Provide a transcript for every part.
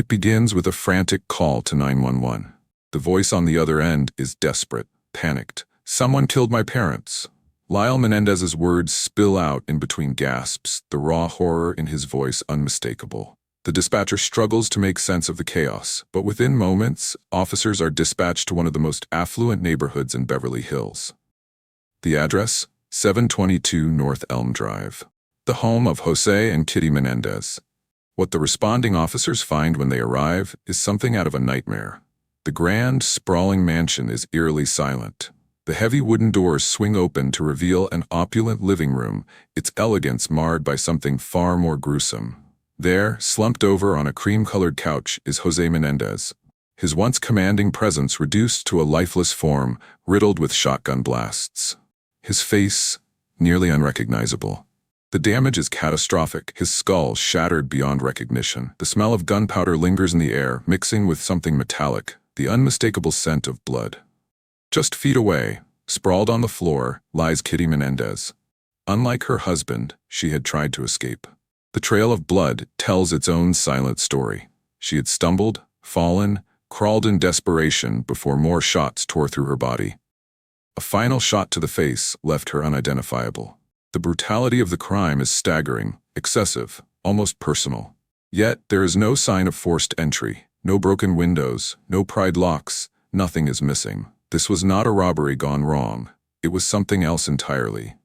It begins with a frantic call to 911. The voice on the other end is desperate, panicked. "Someone killed my parents." Lyle Menendez's words spill out in between gasps, the raw horror in his voice unmistakable. The dispatcher struggles to make sense of the chaos, but within moments, officers are dispatched to one of the most affluent neighborhoods in Beverly Hills. The address? 722 North Elm Drive. The home of Jose and Kitty Menendez. What the responding officers find when they arrive is something out of a nightmare. The grand, sprawling mansion is eerily silent. The heavy wooden doors swing open to reveal an opulent living room, its elegance marred by something far more gruesome. There, slumped over on a cream-colored couch, is Jose Menendez, his once commanding presence reduced to a lifeless form, riddled with shotgun blasts. His face, nearly unrecognizable. The damage is catastrophic, his skull shattered beyond recognition. The smell of gunpowder lingers in the air, mixing with something metallic, the unmistakable scent of blood. Just feet away, sprawled on the floor, lies Kitty Menendez. Unlike her husband, she had tried to escape. The trail of blood tells its own silent story. She had stumbled, fallen, crawled in desperation before more shots tore through her body. A final shot to the face left her unidentifiable. The brutality of the crime is staggering, excessive, almost personal. Yet there is no sign of forced entry, no broken windows, no pried locks, nothing is missing. This was not a robbery gone wrong. It was something else entirely.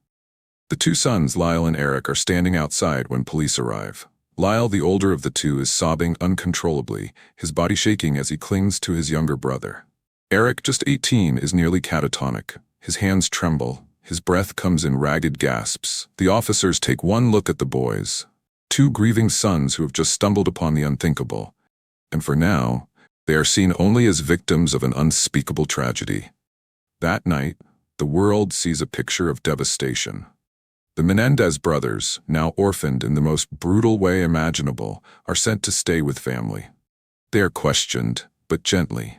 The two sons, Lyle and Erik, are standing outside when police arrive. Lyle, the older of the two, is sobbing uncontrollably, his body shaking as he clings to his younger brother. Erik, just 18, is nearly catatonic. His hands tremble. His breath comes in ragged gasps. The officers take one look at the boys. Two grieving sons who have just stumbled upon the unthinkable. And for now, they are seen only as victims of an unspeakable tragedy. That night, the world sees a picture of devastation. The Menendez brothers, now orphaned in the most brutal way imaginable, are sent to stay with family. They are questioned, but gently.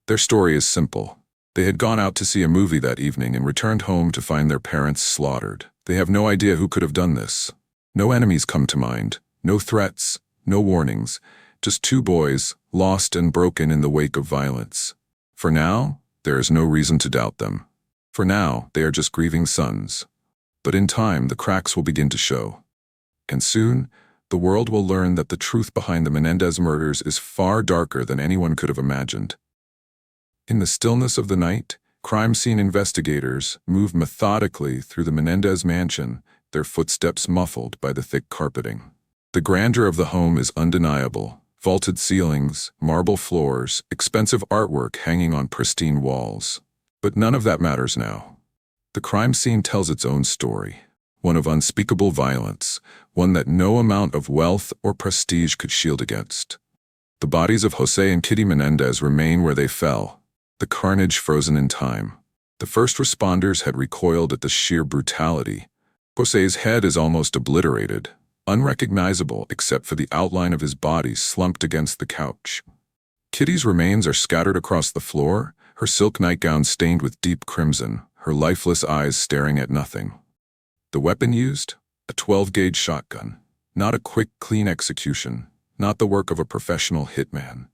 Their story is simple. They had gone out to see a movie that evening and returned home to find their parents slaughtered. They have no idea who could have done this. No enemies come to mind, no threats, no warnings, just two boys, lost and broken in the wake of violence. For now, there is no reason to doubt them. For now, they are just grieving sons. But in time, the cracks will begin to show. And soon, the world will learn that the truth behind the Menendez murders is far darker than anyone could have imagined. In the stillness of the night, crime scene investigators move methodically through the Menendez mansion, their footsteps muffled by the thick carpeting. The grandeur of the home is undeniable. Vaulted ceilings, marble floors, expensive artwork hanging on pristine walls. But none of that matters now. The crime scene tells its own story, one of unspeakable violence, one that no amount of wealth or prestige could shield against. The bodies of Jose and Kitty Menendez remain where they fell, the carnage frozen in time. The first responders had recoiled at the sheer brutality. Jose's head is almost obliterated, unrecognizable except for the outline of his body slumped against the couch. Kitty's remains are scattered across the floor, her silk nightgown stained with deep crimson, her lifeless eyes staring at nothing. The weapon used? A 12-gauge shotgun. Not a quick, clean execution, not the work of a professional hitman.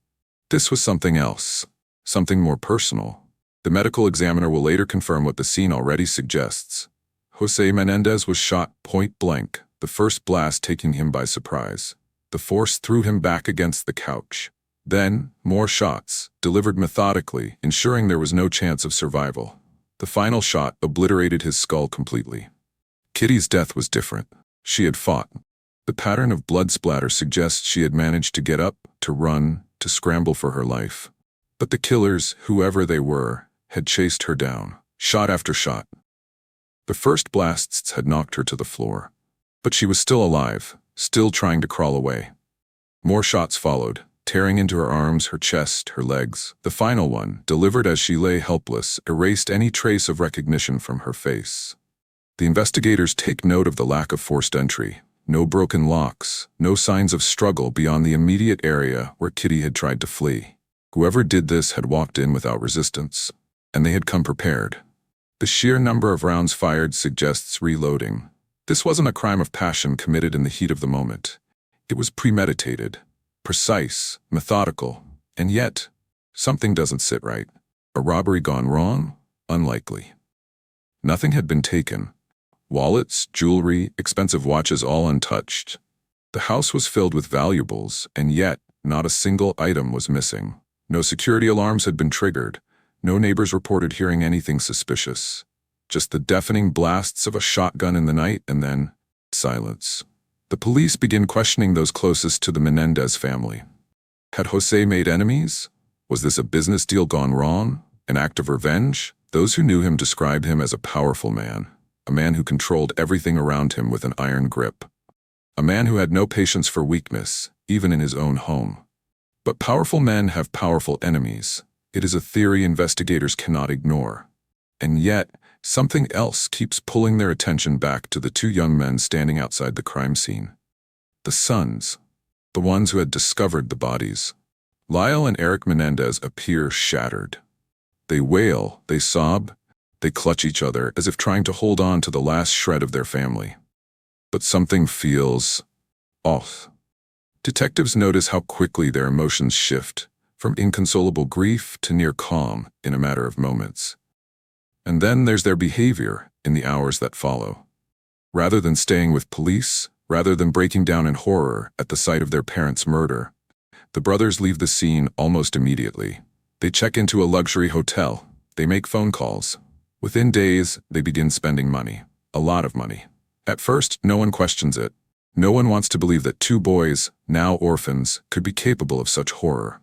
This was something else, something more personal. The medical examiner will later confirm what the scene already suggests. Jose Menendez was shot point blank, the first blast taking him by surprise. The force threw him back against the couch. Then, more shots, delivered methodically, ensuring there was no chance of survival. The final shot obliterated his skull completely. Kitty's death was different. She had fought. The pattern of blood splatter suggests she had managed to get up, to run, to scramble for her life. But the killers, whoever they were, had chased her down, shot after shot. The first blasts had knocked her to the floor. But she was still alive, still trying to crawl away. More shots followed, tearing into her arms, her chest, her legs. The final one, delivered as she lay helpless, erased any trace of recognition from her face. The investigators take note of the lack of forced entry. No broken locks, no signs of struggle beyond the immediate area where Kitty had tried to flee. Whoever did this had walked in without resistance, and they had come prepared. The sheer number of rounds fired suggests reloading. This wasn't a crime of passion committed in the heat of the moment. It was premeditated, precise, methodical, and yet, something doesn't sit right. A robbery gone wrong? Unlikely. Nothing had been taken. Wallets, jewelry, expensive watches all untouched. The house was filled with valuables, and yet, not a single item was missing. No security alarms had been triggered. No neighbors reported hearing anything suspicious. Just the deafening blasts of a shotgun in the night, and then silence. The police began questioning those closest to the Menendez family. Had Jose made enemies? Was this a business deal gone wrong? An act of revenge? Those who knew him described him as a powerful man, a man who controlled everything around him with an iron grip. A man who had no patience for weakness, even in his own home. But powerful men have powerful enemies. It is a theory investigators cannot ignore. And yet, something else keeps pulling their attention back to the two young men standing outside the crime scene. The sons, the ones who had discovered the bodies. Lyle and Erik Menendez appear shattered. They wail, they sob, they clutch each other as if trying to hold on to the last shred of their family. But something feels off. Detectives notice how quickly their emotions shift, from inconsolable grief to near calm in a matter of moments. And then there's their behavior in the hours that follow. Rather than staying with police, rather than breaking down in horror at the sight of their parents' murder, the brothers leave the scene almost immediately. They check into a luxury hotel. They make phone calls. Within days, they begin spending money. A lot of money. At first, no one questions it. No one wants to believe that two boys, now orphans, could be capable of such horror.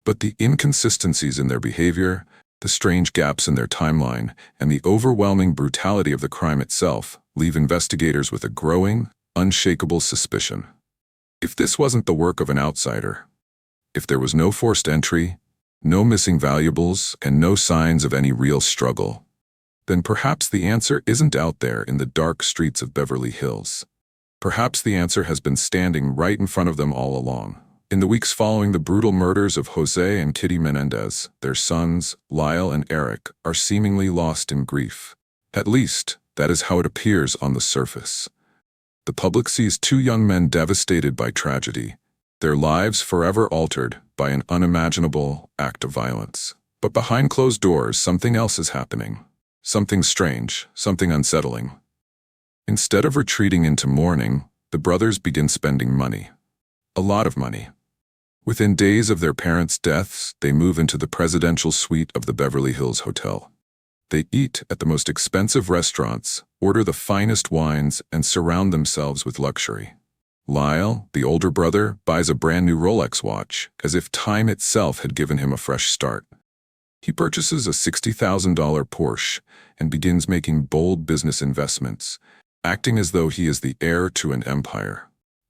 But the inconsistencies in their behavior, the strange gaps in their timeline, and the overwhelming brutality of the crime itself leave investigators with a growing, unshakable suspicion. If this wasn't the work of an outsider, if there was no forced entry, no missing valuables, and no signs of any real struggle, then perhaps the answer isn't out there in the dark streets of Beverly Hills. Perhaps the answer has been standing right in front of them all along. In the weeks following the brutal murders of Jose and Kitty Menendez, their sons, Lyle and Erik, are seemingly lost in grief. At least, that is how it appears on the surface. The public sees two young men devastated by tragedy, their lives forever altered by an unimaginable act of violence. But behind closed doors, something else is happening. Something strange, something unsettling. Instead of retreating into mourning, the brothers begin spending money. A lot of money. Within days of their parents' deaths, they move into the presidential suite of the Beverly Hills Hotel. They eat at the most expensive restaurants, order the finest wines, and surround themselves with luxury. Lyle, the older brother, buys a brand new Rolex watch, as if time itself had given him a fresh start. He purchases a $60,000 Porsche and begins making bold business investments, acting as though he is the heir to an empire.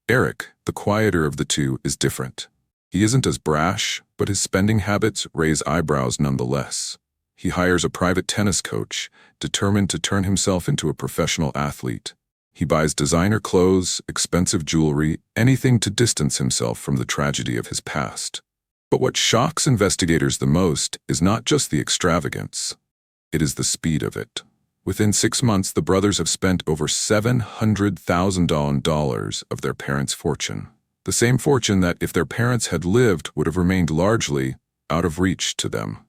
Erik, the quieter of the two, is different. He isn't as brash, but his spending habits raise eyebrows nonetheless. He hires a private tennis coach, determined to turn himself into a professional athlete. He buys designer clothes, expensive jewelry, anything to distance himself from the tragedy of his past. But what shocks investigators the most is not just the extravagance. It is the speed of it. Within 6 months, the brothers have spent over $700,000 of their parents' fortune. The same fortune that, if their parents had lived, would have remained largely out of reach to them.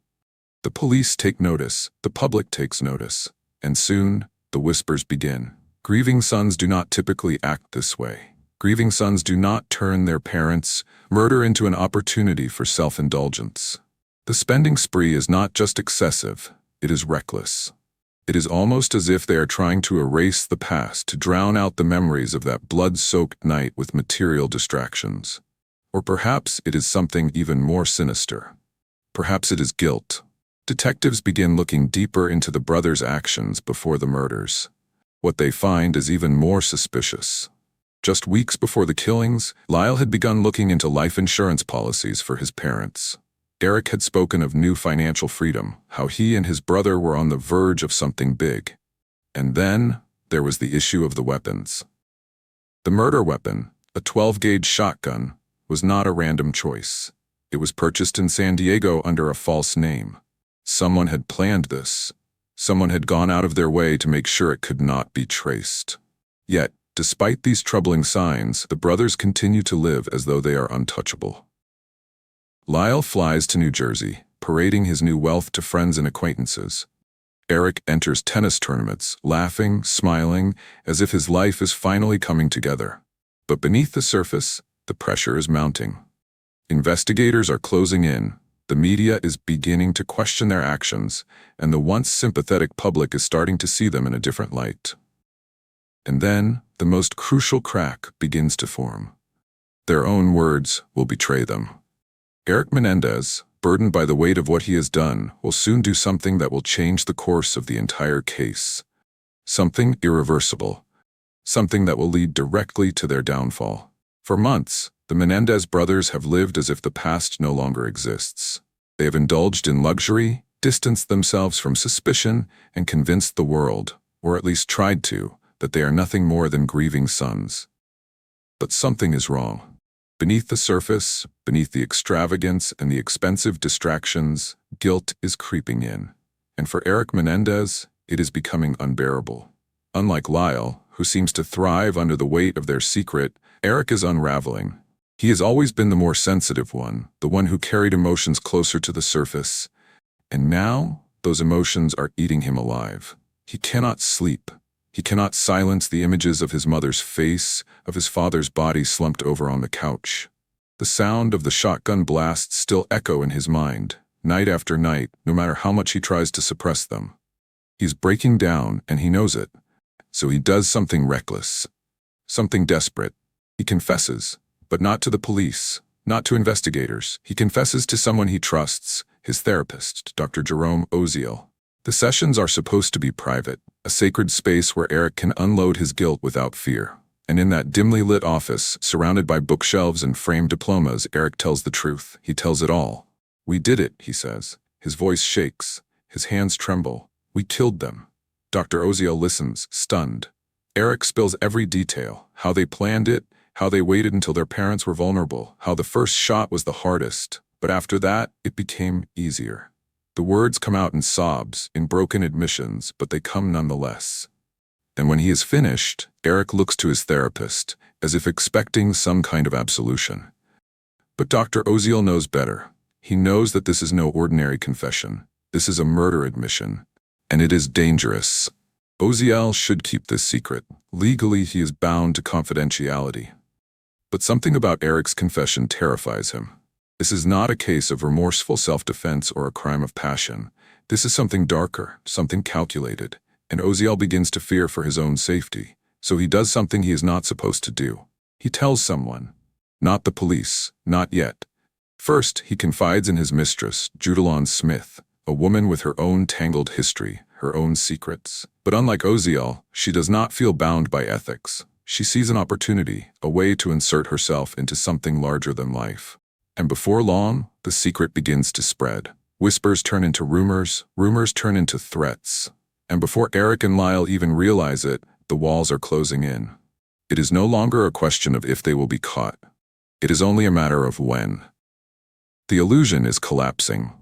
The police take notice, the public takes notice, and soon the whispers begin. Grieving sons do not typically act this way. Grieving sons do not turn their parents' murder into an opportunity for self-indulgence. The spending spree is not just excessive, it is reckless. It is almost as if they are trying to erase the past, to drown out the memories of that blood-soaked night with material distractions. Or perhaps it is something even more sinister. Perhaps it is guilt. Detectives begin looking deeper into the brothers' actions before the murders. What they find is even more suspicious. Just weeks before the killings, Lyle had begun looking into life insurance policies for his parents. Erik had spoken of new financial freedom, how he and his brother were on the verge of something big. And then, there was the issue of the weapons. The murder weapon, a 12-gauge shotgun, was not a random choice. It was purchased in San Diego under a false name. Someone had planned this. Someone had gone out of their way to make sure it could not be traced. Yet, despite these troubling signs, the brothers continue to live as though they are untouchable. Lyle flies to New Jersey, parading his new wealth to friends and acquaintances. Erik enters tennis tournaments, laughing, smiling, as if his life is finally coming together. But beneath the surface, the pressure is mounting. Investigators are closing in, the media is beginning to question their actions, and the once sympathetic public is starting to see them in a different light. And then, the most crucial crack begins to form. Their own words will betray them. Erik Menendez, burdened by the weight of what he has done, will soon do something that will change the course of the entire case. Something irreversible. Something that will lead directly to their downfall. For months, the Menendez brothers have lived as if the past no longer exists. They have indulged in luxury, distanced themselves from suspicion, and convinced the world, or at least tried to, that they are nothing more than grieving sons. But something is wrong. Beneath the surface, beneath the extravagance and the expensive distractions, guilt is creeping in. And for Erik Menendez, it is becoming unbearable. Unlike Lyle, who seems to thrive under the weight of their secret, Erik is unraveling. He has always been the more sensitive one, the one who carried emotions closer to the surface. And now, those emotions are eating him alive. He cannot sleep. He cannot silence the images of his mother's face, of his father's body slumped over on the couch. The sound of the shotgun blasts still echo in his mind, night after night, no matter how much he tries to suppress them. He's breaking down, and he knows it. So he does something reckless, something desperate. He confesses, but not to the police, not to investigators. He confesses to someone he trusts, his therapist, Dr. Jerome Oziel. The sessions are supposed to be private, a sacred space where Erik can unload his guilt without fear. And in that dimly lit office, surrounded by bookshelves and framed diplomas, Erik tells the truth. He tells it all. "We did it," he says. His voice shakes. His hands tremble. "We killed them." Dr. Oziel listens, stunned. Erik spills every detail, how they planned it, how they waited until their parents were vulnerable, how the first shot was the hardest, but after that, it became easier. The words come out in sobs, in broken admissions, but they come nonetheless. And when he is finished, Erik looks to his therapist, as if expecting some kind of absolution. But Dr. Oziel knows better. He knows that this is no ordinary confession. This is a murder admission, and it is dangerous. Oziel should keep this secret. Legally, he is bound to confidentiality. But something about Erik's confession terrifies him. This is not a case of remorseful self-defense or a crime of passion. This is something darker, something calculated, and Oziel begins to fear for his own safety. So he does something he is not supposed to do. He tells someone. Not the police, not yet. First, he confides in his mistress, Judalon Smith, a woman with her own tangled history, her own secrets. But unlike Oziel, she does not feel bound by ethics. She sees an opportunity, a way to insert herself into something larger than life. And before long, the secret begins to spread. Whispers turn into rumors, rumors turn into threats. And before Erik and Lyle even realize it, the walls are closing in. It is no longer a question of if they will be caught. It is only a matter of when. The illusion is collapsing.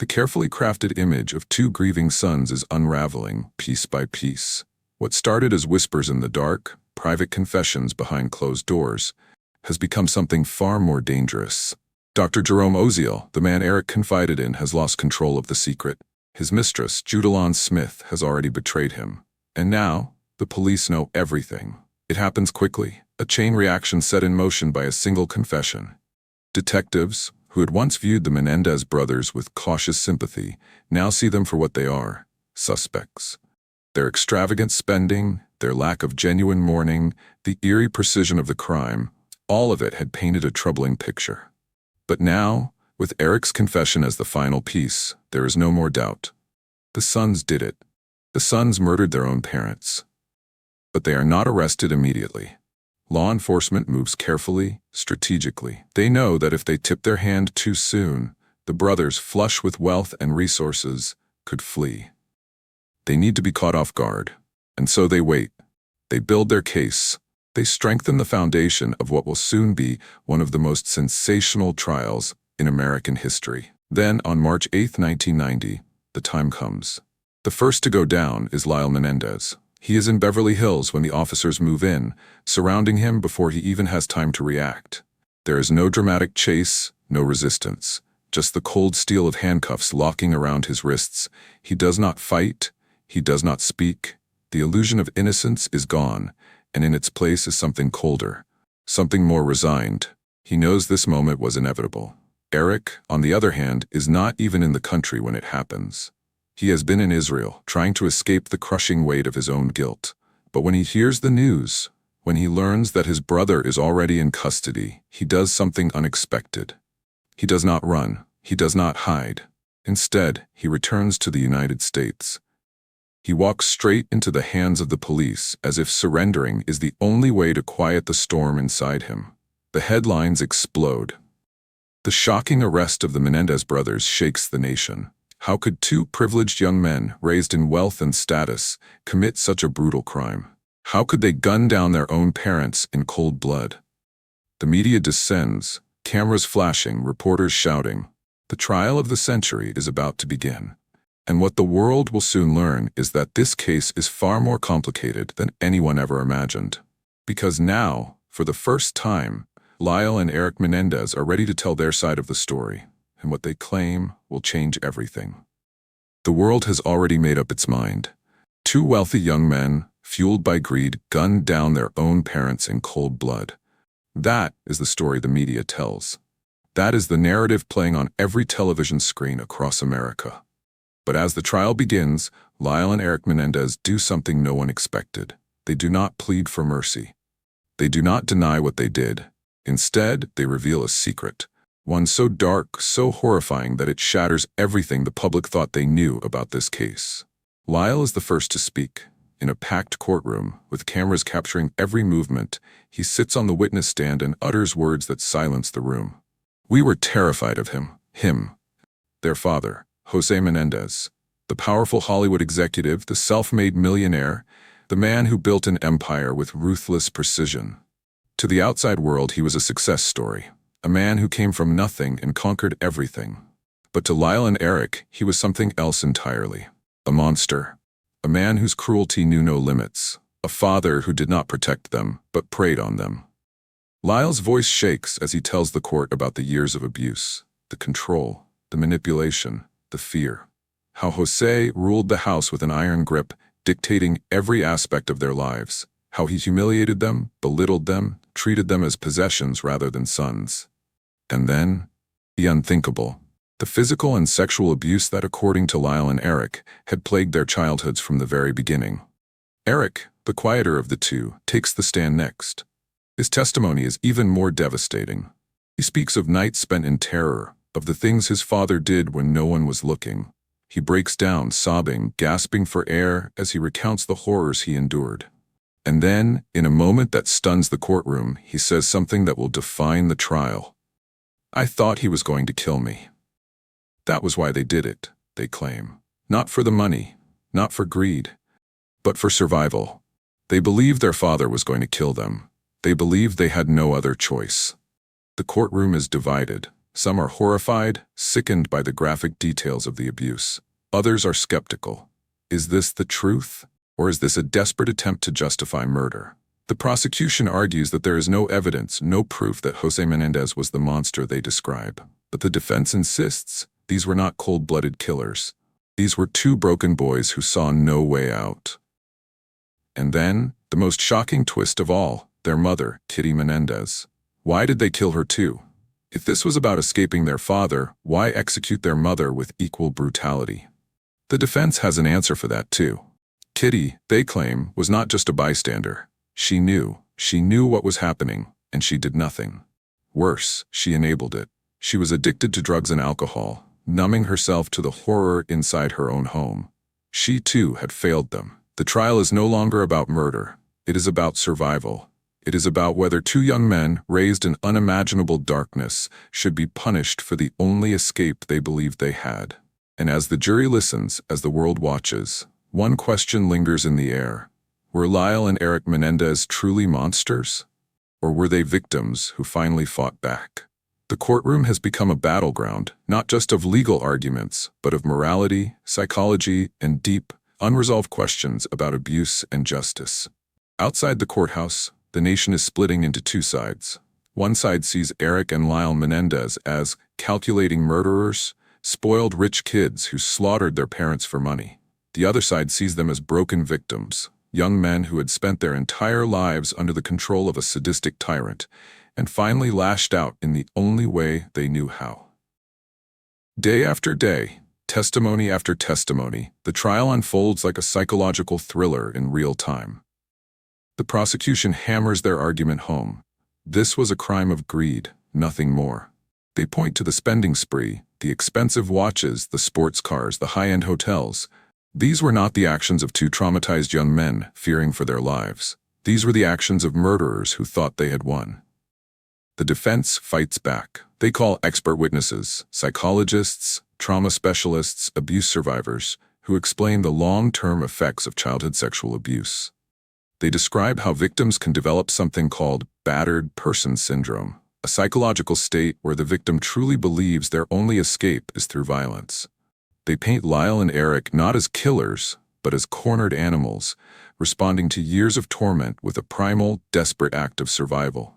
The carefully crafted image of two grieving sons is unraveling, piece by piece. What started as whispers in the dark, private confessions behind closed doors, has become something far more dangerous. Dr. Jerome Oziel, the man Erik confided in, has lost control of the secret. His mistress, Judalon Smith, has already betrayed him. And now, the police know everything. It happens quickly, a chain reaction set in motion by a single confession. Detectives, who had once viewed the Menendez brothers with cautious sympathy, now see them for what they are, suspects. Their extravagant spending, their lack of genuine mourning, the eerie precision of the crime, all of it had painted a troubling picture. But now, with Erik's confession as the final piece, there is no more doubt. The sons did it. The sons murdered their own parents. But they are not arrested immediately. Law enforcement moves carefully, strategically. They know that if they tip their hand too soon, the brothers, flush with wealth and resources, could flee. They need to be caught off guard. And so they wait. They build their case. They strengthen the foundation of what will soon be one of the most sensational trials in American history. Then, on March 8, 1990, the time comes. The first to go down is Lyle Menendez. He is in Beverly Hills when the officers move in, surrounding him before he even has time to react. There is no dramatic chase, no resistance. just the cold steel of handcuffs locking around his wrists. He does not fight, he does not speak. The illusion of innocence is gone, and in its place is something colder, something more resigned. He knows this moment was inevitable. Erik, on the other hand, is not even in the country when it happens. He has been in Israel, trying to escape the crushing weight of his own guilt. But when he hears the news, when he learns that his brother is already in custody, he does something unexpected. He does not run, he does not hide. Instead, he returns to the United States. He walks straight into the hands of the police, as if surrendering is the only way to quiet the storm inside him. The headlines explode. The shocking arrest of the Menendez brothers shakes the nation. How could two privileged young men, raised in wealth and status, commit such a brutal crime? How could they gun down their own parents in cold blood? The media descends, cameras flashing, reporters shouting. The trial of the century is about to begin. And what the world will soon learn is that this case is far more complicated than anyone ever imagined. Because now, for the first time, Lyle and Erik Menendez are ready to tell their side of the story, and what they claim will change everything. The world has already made up its mind. Two wealthy young men, fueled by greed, gunned down their own parents in cold blood. That is the story the media tells. That is the narrative playing on every television screen across America. But as the trial begins, Lyle and Erik Menendez do something no one expected. They do not plead for mercy. They do not deny what they did. Instead, they reveal a secret, one so dark, so horrifying that it shatters everything the public thought they knew about this case. Lyle is the first to speak. In a packed courtroom, with cameras capturing every movement, he sits on the witness stand and utters words that silence the room. We were terrified of him, their father, Jose Menendez, the powerful Hollywood executive, the self-made millionaire, the man who built an empire with ruthless precision. To the outside world, he was a success story, a man who came from nothing and conquered everything. But to Lyle and Erik, he was something else entirely. A monster. A man whose cruelty knew no limits. A father who did not protect them, but preyed on them. Lyle's voice shakes as he tells the court about the years of abuse, the control, the manipulation, the fear. How Jose ruled the house with an iron grip, dictating every aspect of their lives. How he humiliated them, belittled them, treated them as possessions rather than sons. And then, the unthinkable. The physical and sexual abuse that, according to Lyle and Erik, had plagued their childhoods from the very beginning. Erik, the quieter of the two, takes the stand next. His testimony is even more devastating. He speaks of nights spent in terror, of the things his father did when no one was looking. He breaks down, sobbing, gasping for air as he recounts the horrors he endured. And then, in a moment that stuns the courtroom, he says something that will define the trial. I thought he was going to kill me. That was why they did it, they claim. Not for the money, not for greed, but for survival. They believed their father was going to kill them. They believed they had no other choice. The courtroom is divided. Some are horrified, sickened by the graphic details of the abuse. Others are skeptical. Is this the truth? Or is this a desperate attempt to justify murder? The prosecution argues that there is no evidence, no proof that Jose Menendez was the monster they describe. But the defense insists these were not cold-blooded killers. These were two broken boys who saw no way out. And then, the most shocking twist of all, their mother, Kitty Menendez. Why did they kill her too? If this was about escaping their father, why execute their mother with equal brutality? The defense has an answer for that too. Kitty, they claim, was not just a bystander. She knew what was happening, and she did nothing. Worse, she enabled it. She was addicted to drugs and alcohol, numbing herself to the horror inside her own home. She too had failed them. The trial is no longer about murder. It is about survival. It is about whether two young men, raised in unimaginable darkness, should be punished for the only escape they believed they had. And as the jury listens, as the world watches, one question lingers in the air. Were Lyle and Erik Menendez truly monsters? Or were they victims who finally fought back? The courtroom has become a battleground, not just of legal arguments, but of morality, psychology, and deep, unresolved questions about abuse and justice. Outside the courthouse, the nation is splitting into two sides. One side sees Erik and Lyle Menendez as calculating murderers, spoiled rich kids who slaughtered their parents for money. The other side sees them as broken victims, young men who had spent their entire lives under the control of a sadistic tyrant, and finally lashed out in the only way they knew how. Day after day, testimony after testimony, the trial unfolds like a psychological thriller in real time. The prosecution hammers their argument home. This was a crime of greed, nothing more. They point to the spending spree, the expensive watches, the sports cars, the high-end hotels. These were not the actions of two traumatized young men fearing for their lives. These were the actions of murderers who thought they had won. The defense fights back. They call expert witnesses, psychologists, trauma specialists, abuse survivors, who explain the long-term effects of childhood sexual abuse. They describe how victims can develop something called battered person syndrome, a psychological state where the victim truly believes their only escape is through violence. They paint Lyle and Erik not as killers, but as cornered animals, responding to years of torment with a primal, desperate act of survival.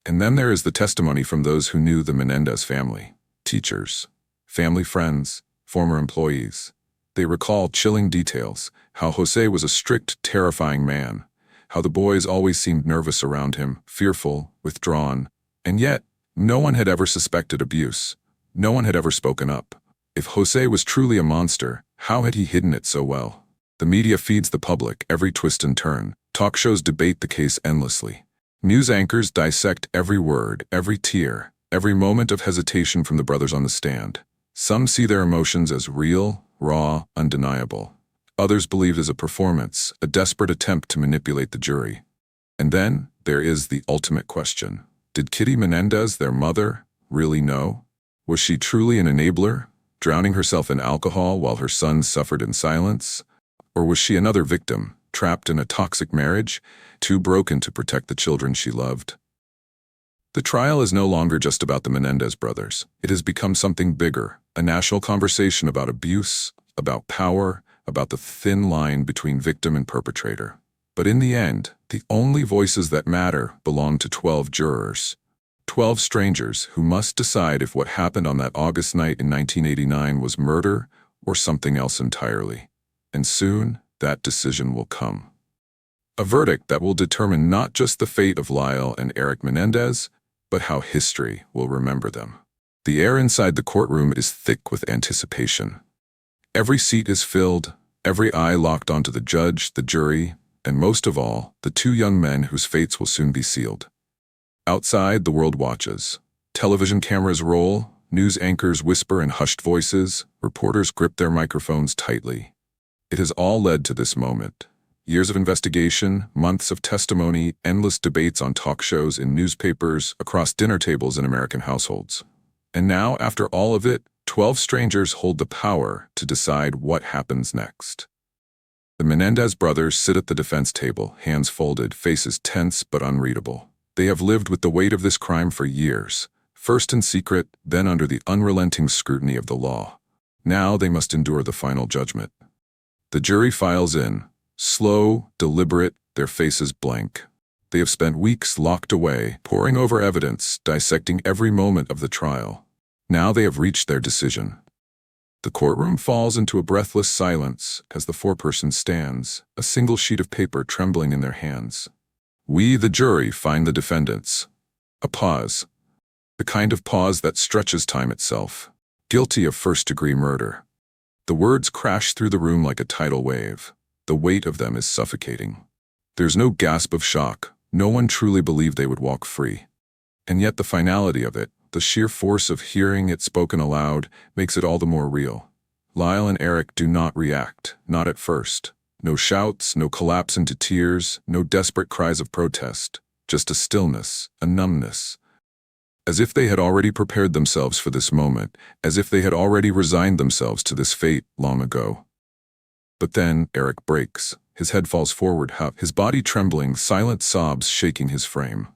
And then there is the testimony from those who knew the Menendez family, teachers, family friends, former employees. They recall chilling details, how Jose was a strict, terrifying man, how the boys always seemed nervous around him, fearful, withdrawn, and yet no one had ever suspected abuse. No one had ever spoken up. If Jose was truly a monster, how had he hidden it so well? The media feeds the public every twist and turn. Talk shows debate the case endlessly. News anchors dissect every word, every tear, every moment of hesitation from the brothers on the stand. Some see their emotions as real, raw, undeniable. Others believe it as a performance, a desperate attempt to manipulate the jury. And then there is the ultimate question. Did Kitty Menendez, their mother, really know? Was she truly an enabler, drowning herself in alcohol while her son suffered in silence? Or was she another victim, trapped in a toxic marriage, too broken to protect the children she loved? The trial is no longer just about the Menendez brothers. It has become something bigger, a national conversation about abuse, about power, about the thin line between victim and perpetrator. But in the end, the only voices that matter belong to 12 jurors. 12 strangers who must decide if what happened on that August night in 1989 was murder or something else entirely. And soon, that decision will come. A verdict that will determine not just the fate of Lyle and Erik Menendez, but how history will remember them. The air inside the courtroom is thick with anticipation. Every seat is filled, every eye locked onto the judge, the jury, and most of all, the two young men whose fates will soon be sealed. Outside, the world watches. Television cameras roll, news anchors whisper in hushed voices, reporters grip their microphones tightly. It has all led to this moment. Years of investigation, months of testimony, endless debates on talk shows, in newspapers, across dinner tables in American households. And now, after all of it, 12 strangers hold the power to decide what happens next. The Menendez brothers sit at the defense table, hands folded, faces tense but unreadable. They have lived with the weight of this crime for years, first in secret, then under the unrelenting scrutiny of the law. Now they must endure the final judgment. The jury files in, slow, deliberate, their faces blank. They have spent weeks locked away, poring over evidence, dissecting every moment of the trial. Now they have reached their decision. The courtroom falls into a breathless silence as the foreperson stands, a single sheet of paper trembling in their hands. We, the jury, find the defendants. A pause. The kind of pause that stretches time itself. Guilty of first-degree murder. The words crash through the room like a tidal wave. The weight of them is suffocating. There's no gasp of shock. No one truly believed they would walk free. And yet the finality of it, the sheer force of hearing it spoken aloud, makes it all the more real. Lyle and Erik do not react, not at first. No shouts, no collapse into tears, no desperate cries of protest. Just a stillness, a numbness. As if they had already prepared themselves for this moment, as if they had already resigned themselves to this fate long ago. But then Erik breaks. His head falls forward, his body trembling, silent sobs shaking his frame.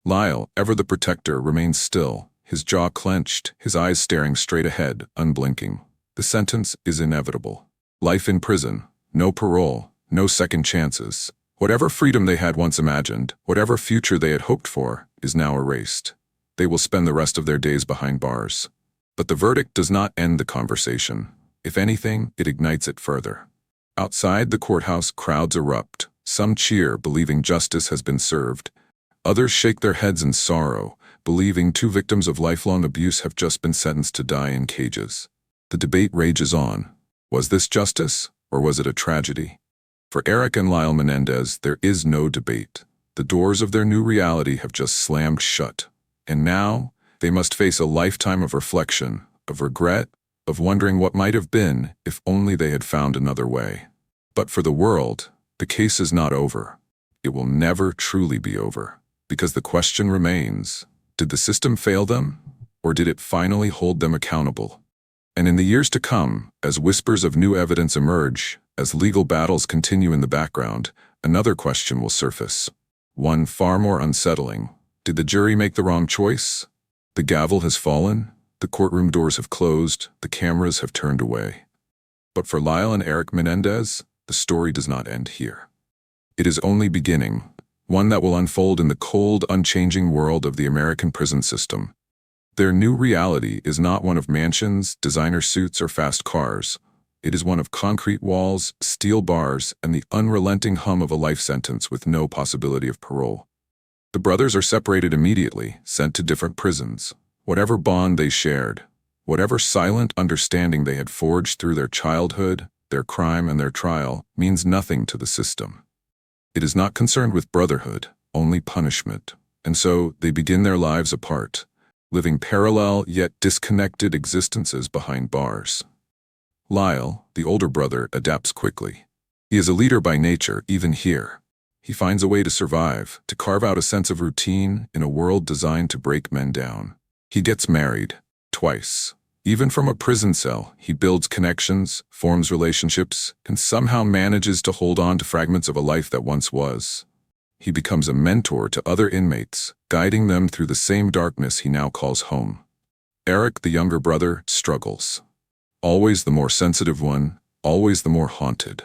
Lyle, ever the protector, remains still, his jaw clenched, his eyes staring straight ahead, unblinking. The sentence is inevitable. Life in prison, no parole, no second chances. Whatever freedom they had once imagined, whatever future they had hoped for, is now erased. they will spend the rest of their days behind bars. But the verdict does not end the conversation. If anything, it ignites it further. Outside the courthouse, crowds erupt. Some cheer, believing justice has been served. Others shake their heads in sorrow, believing 2 victims of lifelong abuse have just been sentenced to die in cages. The debate rages on. Was this justice, or was it a tragedy? For Erik and Lyle Menendez, there is no debate. The doors of their new reality have just slammed shut. And now, they must face a lifetime of reflection, of regret, of wondering what might have been if only they had found another way. But for the world, the case is not over. It will never truly be over. Because the question remains, did the system fail them, or did it finally hold them accountable? And in the years to come, as whispers of new evidence emerge, as legal battles continue in the background, another question will surface. One far more unsettling. Did the jury make the wrong choice? The gavel has fallen, the courtroom doors have closed, the cameras have turned away. But for Lyle and Erik Menendez, the story does not end here. It is only beginning, one that will unfold in the cold, unchanging world of the American prison system. Their new reality is not one of mansions, designer suits, or fast cars. It is one of concrete walls, steel bars, and the unrelenting hum of a life sentence with no possibility of parole. The brothers are separated immediately, sent to different prisons. Whatever bond they shared, whatever silent understanding they had forged through their childhood, their crime, and their trial, means nothing to the system. It is not concerned with brotherhood, only punishment. And so they begin their lives apart, living parallel yet disconnected existences behind bars. Lyle, the older brother, adapts quickly. He is a leader by nature, even here. He finds a way to survive, to carve out a sense of routine in a world designed to break men down. He gets married, twice. Even from a prison cell, he builds connections, forms relationships, and somehow manages to hold on to fragments of a life that once was. He becomes a mentor to other inmates, guiding them through the same darkness he now calls home. Erik, the younger brother, struggles. Always the more sensitive one, always the more haunted.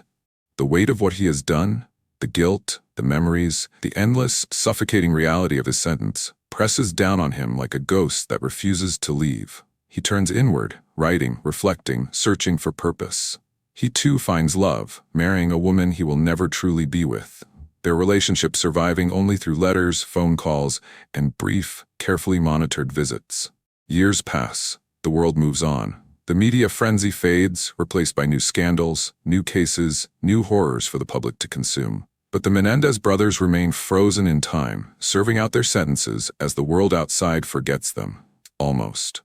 The weight of what he has done, the guilt, the memories, the endless, suffocating reality of his sentence, presses down on him like a ghost that refuses to leave. He turns inward, writing, reflecting, searching for purpose. He too finds love, marrying a woman he will never truly be with. Their relationship surviving only through letters, phone calls, and brief, carefully monitored visits. Years pass. The world moves on. The media frenzy fades, replaced by new scandals, new cases, new horrors for the public to consume. But the Menendez brothers remain frozen in time, serving out their sentences as the world outside forgets them. Almost.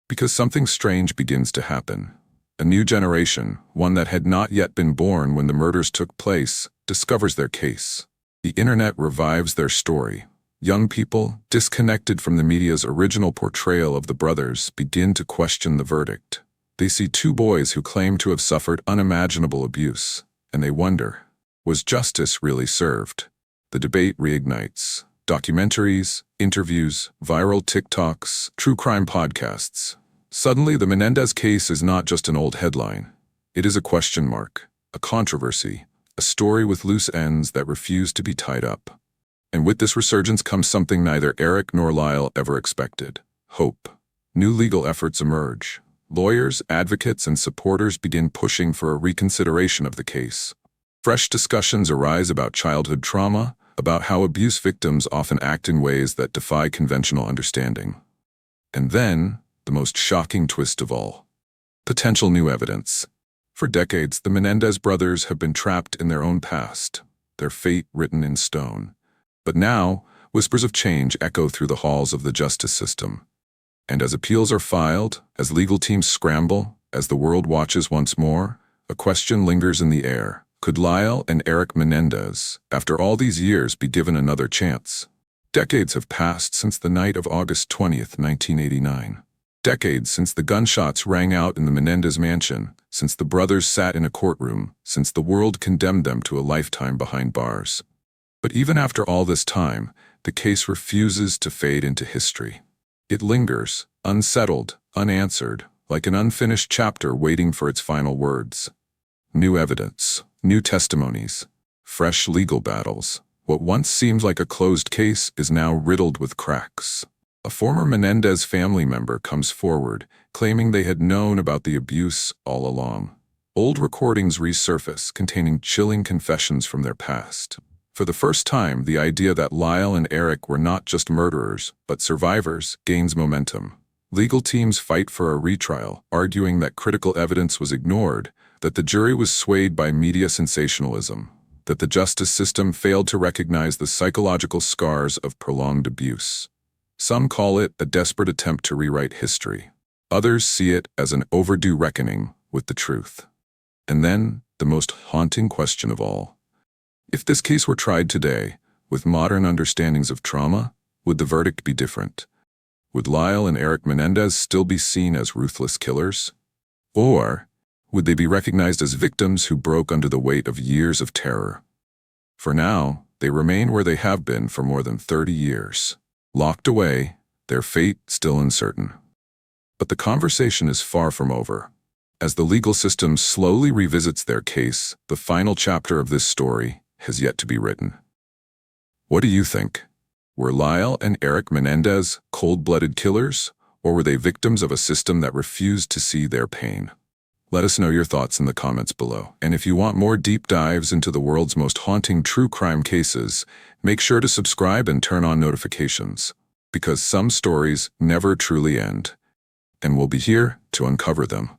Because something strange begins to happen. A new generation, one that had not yet been born when the murders took place, discovers their case. The internet revives their story. Young people, disconnected from the media's original portrayal of the brothers, begin to question the verdict. They see 2 boys who claim to have suffered unimaginable abuse, and they wonder, was justice really served? The debate reignites. Documentaries, interviews, viral TikToks, true crime podcasts. Suddenly, the Menendez case is not just an old headline. It is a question mark, a controversy, a story with loose ends that refuse to be tied up. And with this resurgence comes something neither Erik nor Lyle ever expected: hope. New legal efforts emerge. Lawyers, advocates, and supporters begin pushing for a reconsideration of the case. Fresh discussions arise about childhood trauma, about how abuse victims often act in ways that defy conventional understanding. And then, the most shocking twist of all: potential new evidence. For decades, the Menendez brothers have been trapped in their own past, their fate written in stone. But now, whispers of change echo through the halls of the justice system. And as appeals are filed, as legal teams scramble, as the world watches once more, a question lingers in the air. Could Lyle and Erik Menendez, after all these years, be given another chance? Decades have passed since the night of August 20th, 1989. Decades since the gunshots rang out in the Menendez mansion, since the brothers sat in a courtroom, since the world condemned them to a lifetime behind bars. But even after all this time, the case refuses to fade into history. It lingers, unsettled, unanswered, like an unfinished chapter waiting for its final words. New evidence, new testimonies, fresh legal battles. What once seemed like a closed case is now riddled with cracks. A former Menendez family member comes forward, claiming they had known about the abuse all along. Old recordings resurface, containing chilling confessions from their past. For the first time, the idea that Lyle and Erik were not just murderers, but survivors, gains momentum. Legal teams fight for a retrial, arguing that critical evidence was ignored, that the jury was swayed by media sensationalism, that the justice system failed to recognize the psychological scars of prolonged abuse. Some call it a desperate attempt to rewrite history. Others see it as an overdue reckoning with the truth. And then, the most haunting question of all. If this case were tried today, with modern understandings of trauma, would the verdict be different? Would Lyle and Erik Menendez still be seen as ruthless killers? Or would they be recognized as victims who broke under the weight of years of terror? For now, they remain where they have been for more than 30 years. Locked away, their fate still uncertain. But the conversation is far from over. As the legal system slowly revisits their case, the final chapter of this story has yet to be written. What do you think? Were Lyle and Erik Menendez cold-blooded killers, or were they victims of a system that refused to see their pain? Let us know your thoughts in the comments below. And if you want more deep dives into the world's most haunting true crime cases, make sure to subscribe and turn on notifications, because some stories never truly end, and we'll be here to uncover them.